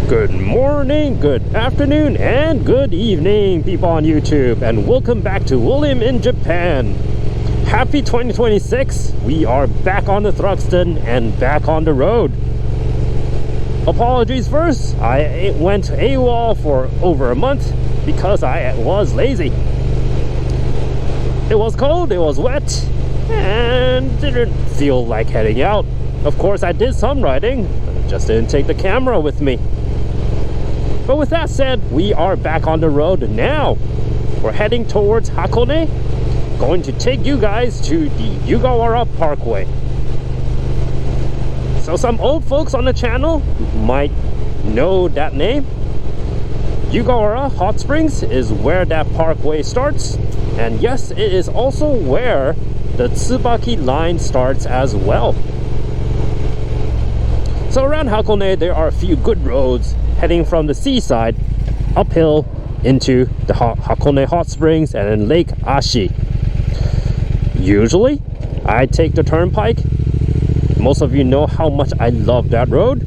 Good morning, good afternoon, and good evening, people on YouTube, and welcome back to William in Japan. Happy 2026. We are back on the Thruxton and back on the road. Apologies first, I went AWOL for over a month because I was lazy. It was cold, it was wet, and didn't feel like heading out. Of course, I did some riding, just didn't take the camera with me. But with that said, we are back on the road now. We're heading towards Hakone, going to take you guys to the Yugawara Parkway. So some old folks on the channel might know that name. Yugawara Hot Springs is where that parkway starts, and yes, it is also where the Tsubaki line starts as well. So around Hakone there are a few good roads heading from the seaside uphill into the Hakone Hot Springs and then Lake Ashi. Usually I take the turnpike. Most of you know how much I love that road.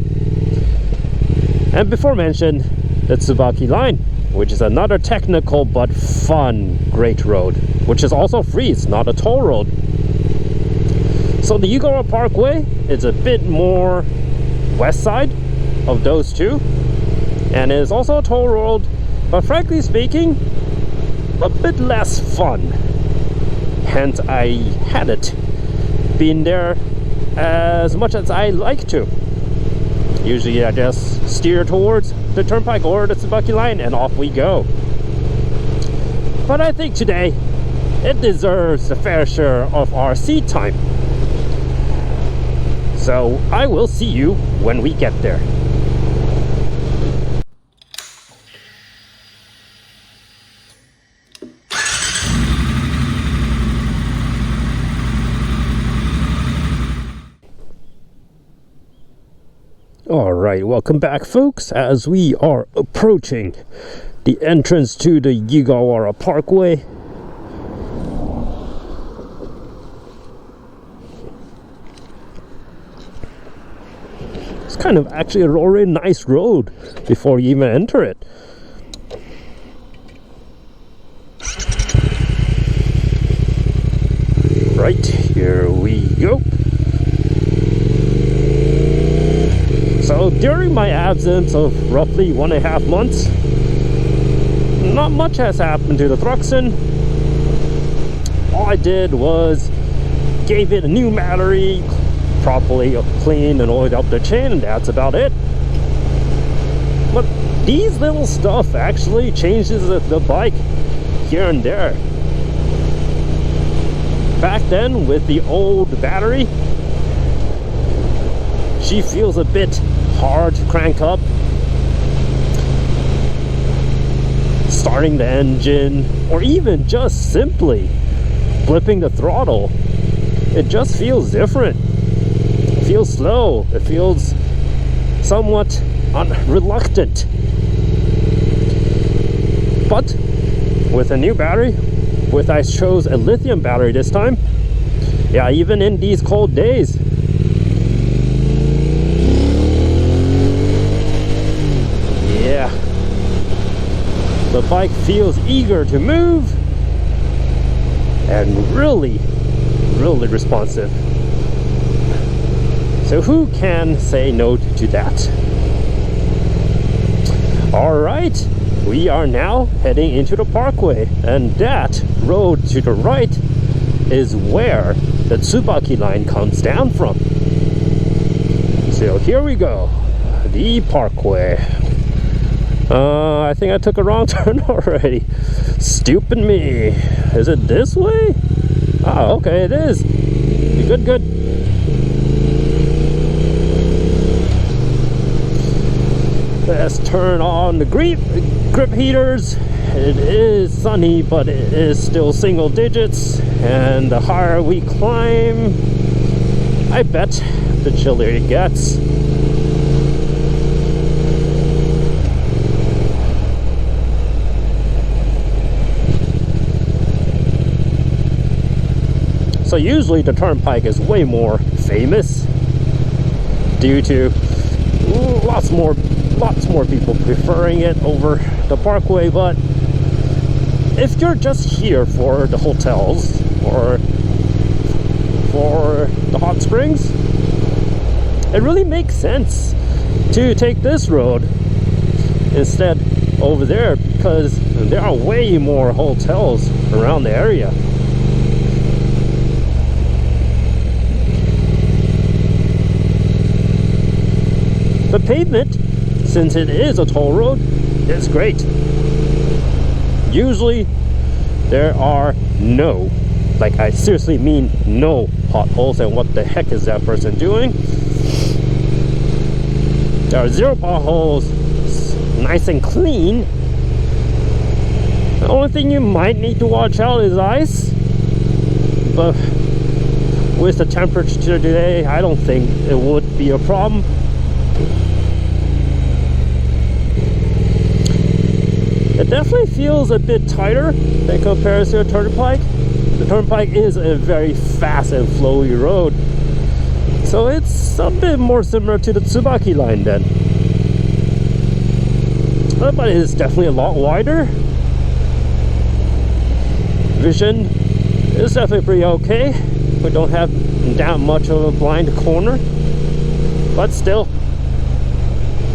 And before mentioned, the Tsubaki line, which is another technical but fun great road, which is also free, it's not a toll road. So the Yugawara Parkway is a bit more west side of those two, and it is also a toll road, but frankly speaking, a bit less fun. Hence I hadn't been there as much as I like to. Usually I just steer towards the turnpike or the Tsubaki line and off we go. But I think today it deserves a fair share of our seat time. So I will see you when we get there. Alright, welcome back folks, as we are approaching the entrance to the Yugawara Parkway. It's kind of actually a really nice road before you even enter it. Right, here we go. So during my absence of roughly 1.5 months, not much has happened to the Thruxton. All I did was gave it a new battery, properly cleaned and oiled up the chain, and that's about it. But these little stuff actually changes the bike here and there. Back then with the old battery, she feels a bit hard to crank up. Starting the engine, or even just simply flipping the throttle, it just feels different. It feels slow. It feels somewhat reluctant. But with a new battery, I chose a lithium battery this time. Yeah, even in these cold days, the bike feels eager to move and really responsive. So who can say no to that? Alright, we are now heading into the parkway, and that road to the right is where the Tsubaki line comes down from. So here we go, the parkway. I think I took a wrong turn already. Stupid me. Is it this way? Oh, okay, it is. Good. Let's turn on the grip heaters. It is sunny, but it is still single digits. And the higher we climb, I bet the chillier it gets. So usually the turnpike is way more famous due to lots more people preferring it over the Parkway. But if you're just here for the hotels or for the hot springs, it really makes sense to take this road instead over there, because there are way more hotels around the area. The pavement, since it is a toll road, is great. Usually there are no, like I seriously mean no potholes, and what the heck is that person doing? There are 0 potholes, nice and clean. The only thing you might need to watch out is ice, but with the temperature today, I don't think it would be a problem. It definitely feels a bit tighter than compared to a turnpike. The turnpike is a very fast and flowy road, so it's a bit more similar to the Tsubaki line then. But it is definitely a lot wider. Vision is definitely pretty okay. We don't have that much of a blind corner, but still,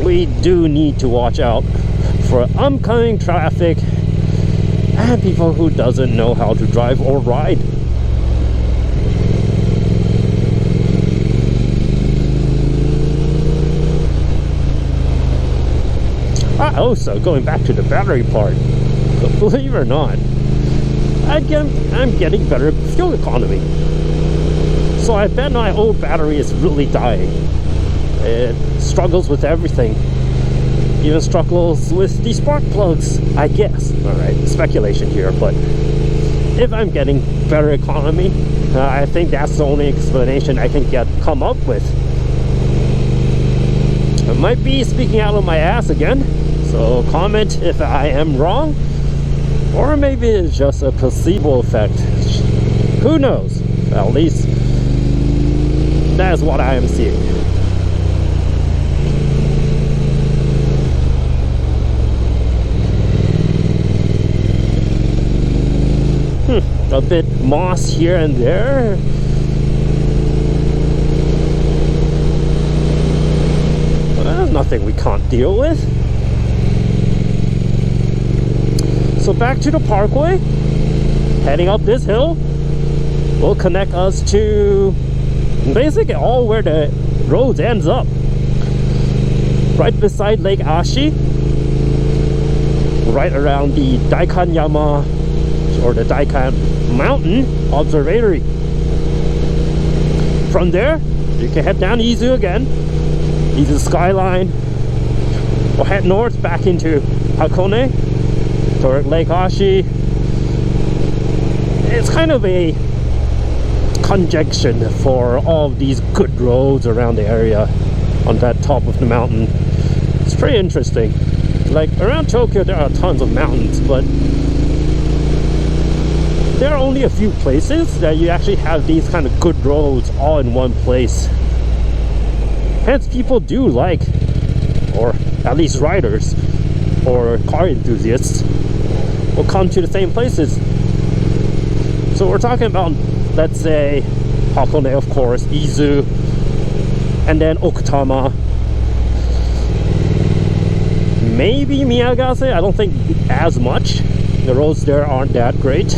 we do need to watch out for oncoming traffic and people who doesn't know how to drive or ride. Also, going back to the battery part, believe it or not, I'm getting better fuel economy. So I bet my old battery is really dying. It struggles with everything. Even struggles with the spark plugs, I guess. Alright, speculation here, but if I'm getting better economy, I think that's the only explanation I can come up with. I might be speaking out of my ass again, so comment if I am wrong, or maybe it's just a placebo effect. Who knows? At least that is what I am seeing. A bit moss here and there. Well, nothing we can't deal with. So back to the Parkway, heading up this hill will connect us to basically all where the road ends up. Right beside Lake Ashi, right around the Daikanyama or the Daikan Mountain Observatory. From there, you can head down Izu again, Izu Skyline, or head north back into Hakone, toward Lake Ashi. It's kind of a conjunction for all of these good roads around the area on that top of the mountain. It's pretty interesting. Like around Tokyo, there are tons of mountains, but there are only a few places that you actually have these kind of good roads all in one place. Hence, people do like, or at least riders or car enthusiasts will come to the same places. So we're talking about, let's say, Hakone, of course, Izu, and then Okutama, maybe Miyagase. I don't think as much. The roads there aren't that great.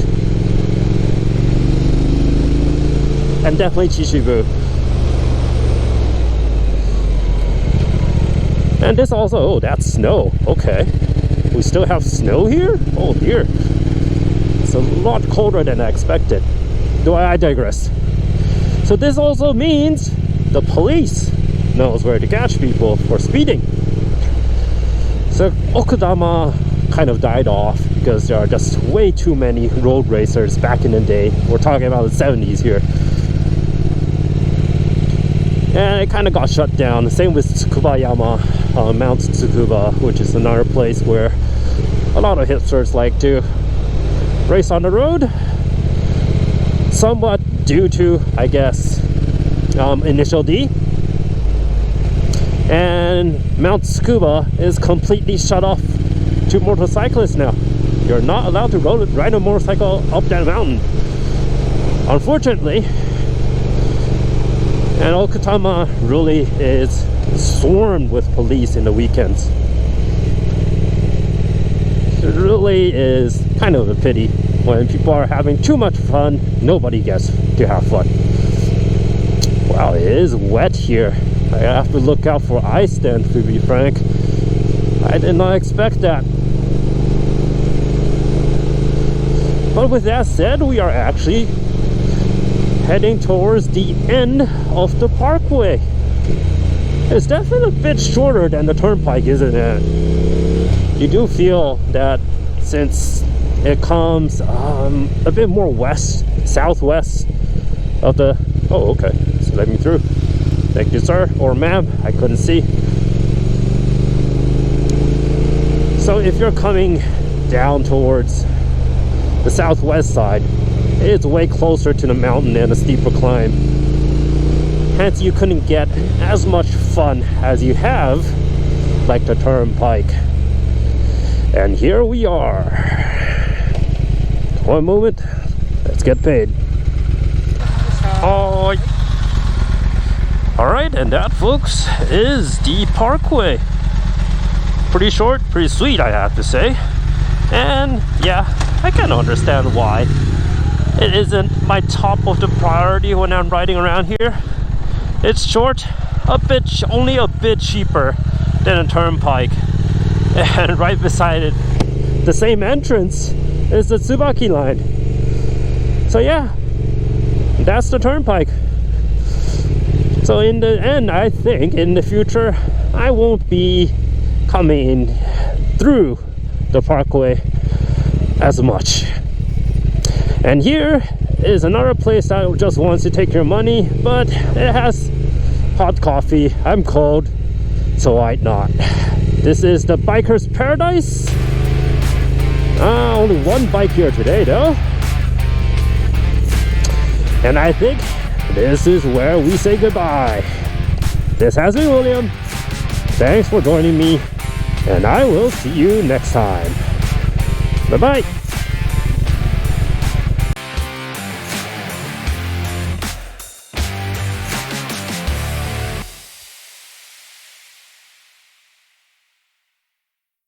And definitely Chichibu. And this also, oh, that's snow. Okay. We still have snow here? Oh dear. It's a lot colder than I expected. I digress. So this also means the police knows where to catch people for speeding. So Okudama kind of died off because there are just way too many road racers back in the day. We're talking about the 70s here. And it kind of got shut down. Same with Tsukubayama, Mount Tsukuba, which is another place where a lot of hipsters like to race on the road. Somewhat due to, I guess, Initial D. And Mount Scuba is completely shut off to motorcyclists now. You're not allowed to ride a motorcycle up that mountain, unfortunately. And Okutama really is swarmed with police in the weekends. It really is kind of a pity when people are having too much fun, nobody gets to have fun. Wow, it is wet here. I have to look out for ice then, to be frank. I did not expect that. But with that said, we are actually heading towards the end of the Parkway. It's definitely a bit shorter than the turnpike, isn't it? You do feel that since it comes a bit more southwest of the... Oh, okay, so let me through. Thank you, sir, or ma'am, I couldn't see. So if you're coming down towards the southwest side, it's way closer to the mountain and a steeper climb. Hence, you couldn't get as much fun as you have like the turnpike. And here we are. One moment, let's get paid. Oh, alright, and that, folks, is the Parkway. Pretty short, pretty sweet, I have to say. And yeah, I can understand why it isn't my top of the priority when I'm riding around here. It's short, only a bit cheaper than a turnpike. And right beside it, the same entrance, is the Tsubaki line. So yeah, that's the turnpike. So in the end, I think in the future, I won't be coming through the Parkway as much. And here is another place that just wants to take your money, but it has hot coffee. I'm cold, so why not? This is the Biker's Paradise. Only one bike here today though. And I think this is where we say goodbye. This has been William. Thanks for joining me, and I will see you next time. Bye-bye.